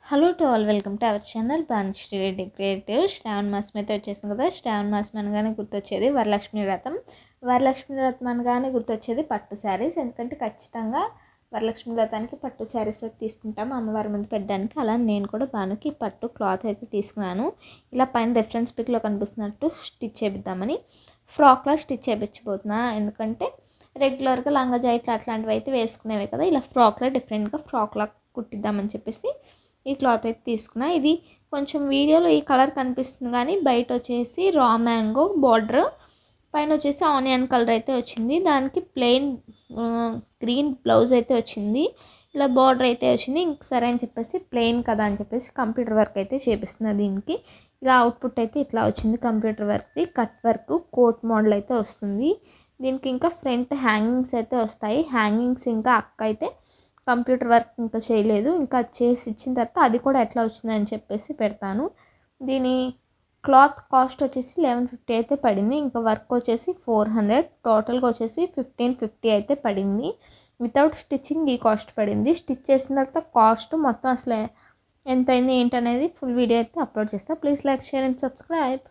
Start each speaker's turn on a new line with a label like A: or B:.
A: Hello to all, welcome to our channel Bhanushree Reddy creative. శ్రావణ మాసం అయితే వచ్చేసింది కదా. శ్రావణ మాసం అనగానే గుర్తొచ్చేది వరలక్ష్మి వ్రతం. వరలక్ష్మి వ్రతం అనగానే గుర్తొచ్చేది పట్టు శారీస్. ఎందుకంటే ఖచ్చితంగా వరలక్ష్మి వ్రతానికి పట్టు శారీస్ అయితే తీసుకుంటాము అమ్మవారి ముందు పెట్టడానికి. అలా నేను కూడా భానుకి పట్టు క్లాత్ అయితే తీసుకున్నాను. ఇలా పైన రెఫరెన్స్ పిక్లో కనిపిస్తున్నట్టు స్టిచ్ చేపిద్దామని ఫ్రాక్లా స్టిచ్ చేయించబోతున్నా. ఎందుకంటే రెగ్యులర్గా లంగా జాకెట్లు అట్లాంటివి అయితే వేసుకునేవే కదా, ఇలా ఫ్రాక్లా డిఫరెంట్గా ఫ్రాక్లా కుట్టిద్దామని చెప్పేసి ఈ క్లాత్ అయితే తీసుకున్నా. ఇది కొంచెం వీడియోలో ఈ కలర్ కనిపిస్తుంది కానీ బయట వచ్చేసి రా మ్యాంగో బార్డర్, పైన వచ్చేసి ఆనియన్ కలర్ అయితే వచ్చింది. దానికి ప్లెయిన్ గ్రీన్ బ్లౌజ్ అయితే వచ్చింది. ఇలా బార్డర్ అయితే వచ్చింది. ఇంక సరే అని చెప్పేసి ప్లెయిన్ కదా అని చెప్పేసి కంప్యూటర్ వర్క్ అయితే చేపిస్తున్నా. దీనికి ఇలా అవుట్పుట్ అయితే ఇట్లా వచ్చింది. కంప్యూటర్ వర్క్ది కట్ వర్క్ కోట్ మోడల్ అయితే వస్తుంది. దీనికి ఇంకా ఫ్రంట్ హ్యాంగింగ్స్ అయితే వస్తాయి. హ్యాంగింగ్స్ ఇంకా అక్క అయితే కంప్యూటర్ వర్క్ ఇంకా చేయలేదు, ఇంకా చేసి ఇచ్చిన తర్వాత అది కూడా ఎట్లా వచ్చిందని చెప్పేసి పెడతాను. దీని క్లాత్ కాస్ట్ వచ్చేసి 1150 అయితే పడింది. ఇంకా వర్క్ వచ్చేసి 400, టోటల్గా వచ్చేసి 1550 అయితే పడింది. వితౌట్ స్టిచ్చింగ్ ఈ కాస్ట్ పడింది. స్టిచ్ చేసిన తర్వాత కాస్ట్ మొత్తం అసలు ఎంత అయింది ఏంటనేది ఫుల్ వీడియో అయితే అప్లోడ్ చేస్తాను. Please like, share and subscribe.